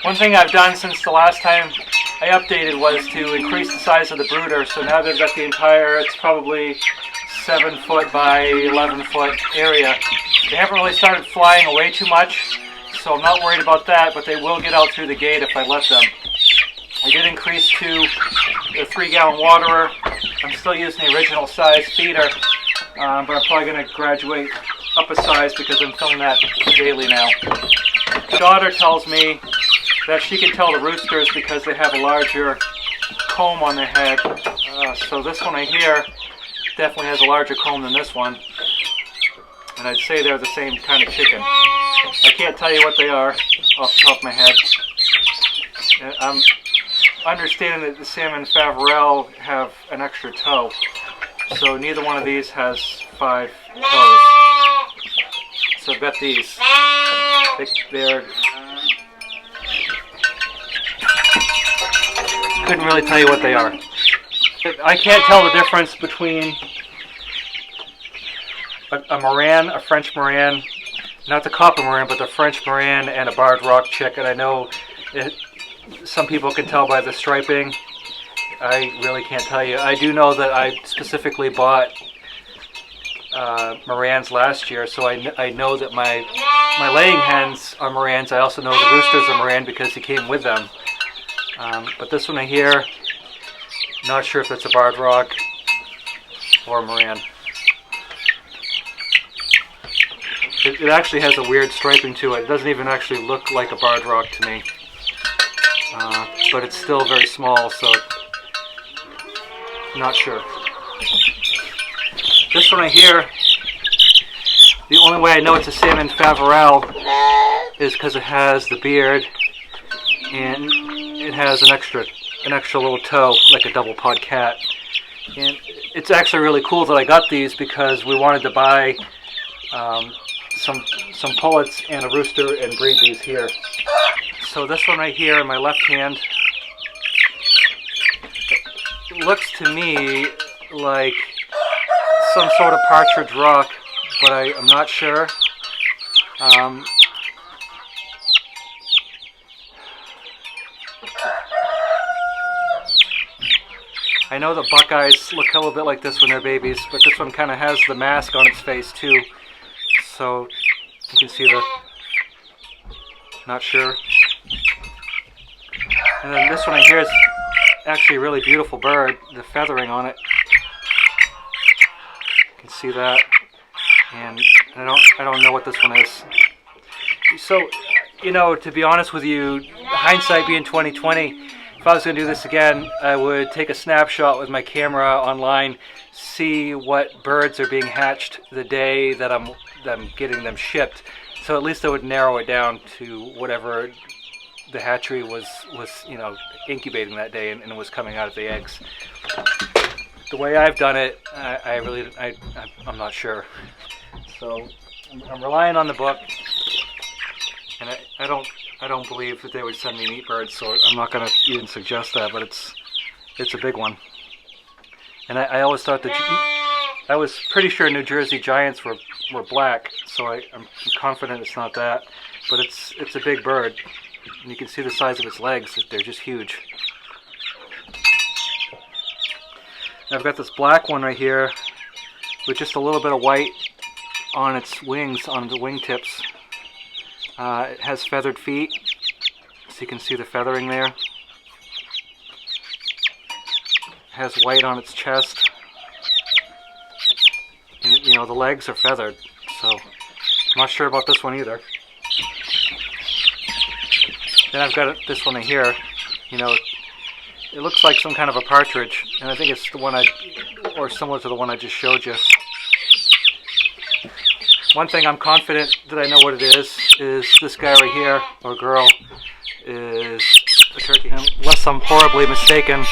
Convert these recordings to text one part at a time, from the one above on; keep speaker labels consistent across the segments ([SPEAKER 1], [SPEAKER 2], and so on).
[SPEAKER 1] One thing I've done since the last time I updated was to increase the size of the brooder. So now they've got the entire, it's probably 7 foot by 11 foot area. They haven't really started flying away too much, so I'm not worried about that, but they will get out through the gate if I let them. I did increase to the 3-gallon waterer. I'm still using the original size feeder, but I'm probably going to graduate up a size because I'm filming that daily now. My daughter tells me that she can tell the roosters because they have a larger comb on their head. So this one right here definitely has a larger comb than this one. And I'd say they're the same kind of chicken. I can't tell you what they are off the top of my head. I'm understanding that the salmon Favorel have an extra toe. So neither one of these has 5 toes. So I've got these. They're... Couldn't really tell you what they are. I can't tell the difference between a Moran, a French Moran, not the copper Moran, but the French Moran and a barred rock chicken. I know some people can tell by the striping. I really can't tell you. I do know that I specifically bought Morans last year, so I know that my laying hens are Morans. I also know the roosters are Moran because he came with them. But this one right here, not sure if it's a barred rock or a Moran. It actually has a weird striping to it. It doesn't even actually look like a barred rock to me. But it's still very small, so not sure. This one right here, the only way I know it's a salmon Favorel is because it has the beard and it has an extra little toe, like a double pod cat. And it's actually really cool that I got these because we wanted to buy some pullets and a rooster and breed these here. So this one right here in my left hand, it looks to me like some sort of partridge rock, but I'm not sure. I know the Buckeyes look a little bit like this when they're babies, but this one kind of has the mask on its face too. So you can see the, not sure. And then this one right here is actually a really beautiful bird, the feathering on it. You can see that. And I don't know what this one is. So, you know, to be honest with you, hindsight being 2020, if I was going to do this again, I would take a snapshot with my camera online, see what birds are being hatched the day that I'm getting them shipped. So at least I would narrow it down to whatever the hatchery was you know, incubating that day and it was coming out of the eggs. The way I've done it, I'm not sure. So I'm relying on the book, and I don't believe that they would send me meat birds, so I'm not going to even suggest that, but it's a big one. And I always thought that I was pretty sure New Jersey Giants were black, so I'm confident it's not that, but it's a big bird, and you can see the size of its legs. They're just huge. And I've got this black one right here with just a little bit of white on its wings, on the wingtips. It has feathered feet, so you can see the feathering there. It has white on its chest. And, you know, the legs are feathered, so I'm not sure about this one either. Then I've got this one in here. You know, it looks like some kind of a partridge, and I think it's the one or similar to the one I just showed you. One thing I'm confident that I know what it is this guy right here, or girl, is a turkey hen. Unless I'm horribly mistaken,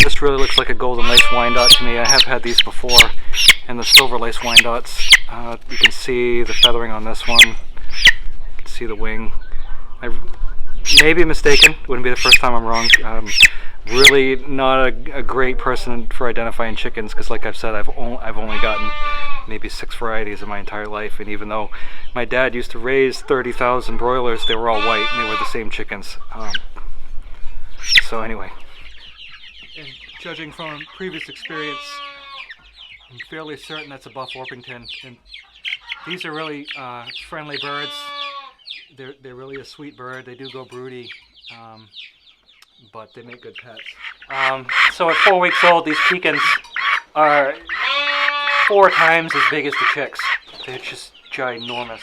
[SPEAKER 1] this really looks like a golden lace Wyandotte to me. I have had these before, and the silver lace Wyandottes. You can see the feathering on this one. You can see the wing. I may be mistaken. Wouldn't be the first time I'm wrong. Really not a great person for identifying chickens, because like I've said, I've only gotten maybe 6 varieties in my entire life, and even though my dad used to raise 30,000 broilers, they were all white and they were the same chickens. So anyway, and judging from previous experience, I'm fairly certain that's a Buff Orpington, and these are really friendly birds. They're really a sweet bird. They do go broody, but they make good pets. So at 4 weeks old, these pecans are 4 times as big as the chicks. They're just ginormous.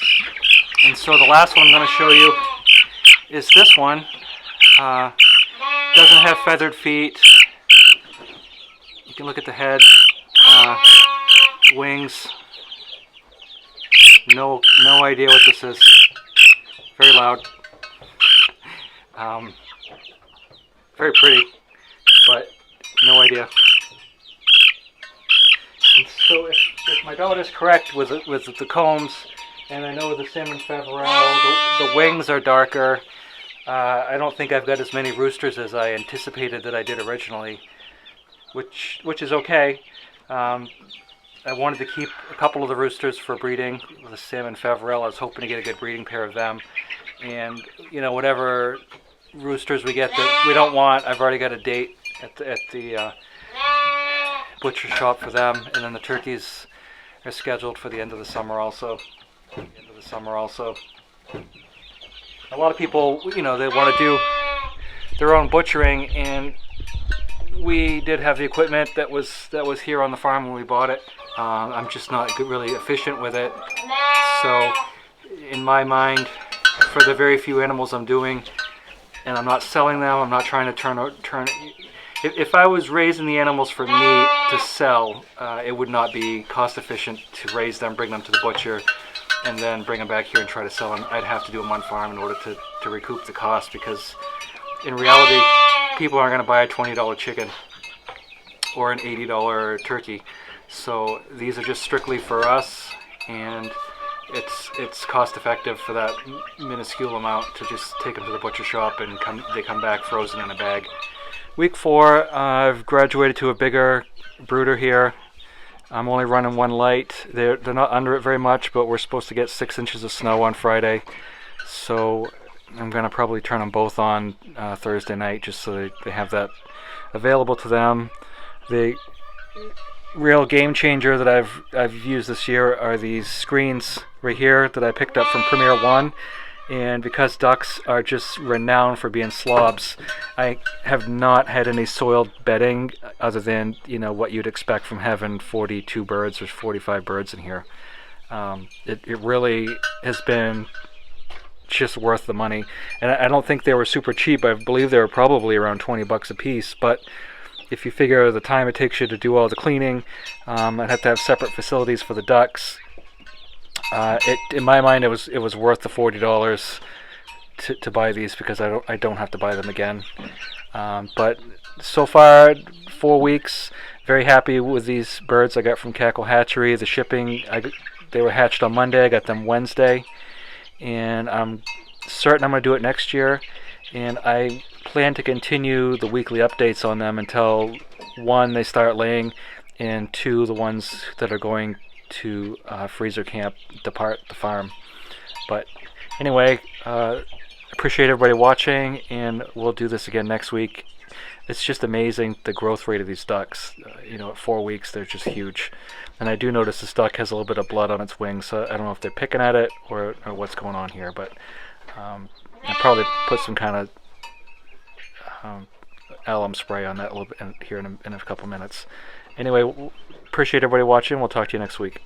[SPEAKER 1] And so the last one I'm going to show you is this one. Doesn't have feathered feet. You can look at the head, wings. No idea what this is. Very loud. Very pretty, but no idea. And so if my daughter is correct with the combs, and I know the salmon Faverolles, the wings are darker. I don't think I've got as many roosters as I anticipated that I did originally, which is okay. I wanted to keep a couple of the roosters for breeding. The salmon Faverolles, I was hoping to get a good breeding pair of them. And you know, whatever roosters we get that we don't want, I've already got a date at the butcher shop for them, and then the turkeys are scheduled for the end of the summer also. A lot of people, you know, they want to do their own butchering, and we did have the equipment that was here on the farm when we bought it. I'm just not really efficient with it. So in my mind, for the very few animals I'm doing, and I'm not selling them, I'm not trying to turn. If I was raising the animals for meat to sell, it would not be cost efficient to raise them, bring them to the butcher, and then bring them back here and try to sell them. I'd have to do them on farm in order to recoup the cost, because in reality, people aren't going to buy a $20 chicken or an $80 turkey. So these are just strictly for us, and it's cost effective for that minuscule amount to just take them to the butcher shop, and they come back frozen in a bag. Week 4, I've graduated to a bigger brooder here. I'm only running 1 light. They're not under it very much, but we're supposed to get 6 inches of snow on Friday, so I'm going to probably turn them both on Thursday night, just so they have that available to them. The real game changer that I've used this year are these screens right here that I picked up from Premier One. And because ducks are just renowned for being slobs, I have not had any soiled bedding other than, you know, what you'd expect from having 42 birds or 45 birds in here. It really has been just worth the money. And I don't think they were super cheap. I believe they were probably around 20 bucks a piece. But if you figure the time it takes you to do all the cleaning, I'd have to have separate facilities for the ducks. In my mind, it was worth the $40 to buy these, because I don't have to buy them again. But so far, 4 weeks, very happy with these birds I got from Cackle Hatchery. The shipping, they were hatched on Monday. I got them Wednesday, and I'm certain I'm going to do it next year. And I plan to continue the weekly updates on them until 1, they start laying, and 2, the ones that are going to freezer camp depart the farm. But anyway, appreciate everybody watching, and we'll do this again next week. It's just amazing the growth rate of these ducks. You know, at 4 weeks they're just huge. And I do notice this duck has a little bit of blood on its wings, so I don't know if they're picking at it or what's going on here, but I'll probably put some kind of alum spray on that a little bit here in a couple minutes. Anyway, appreciate everybody watching. We'll talk to you next week.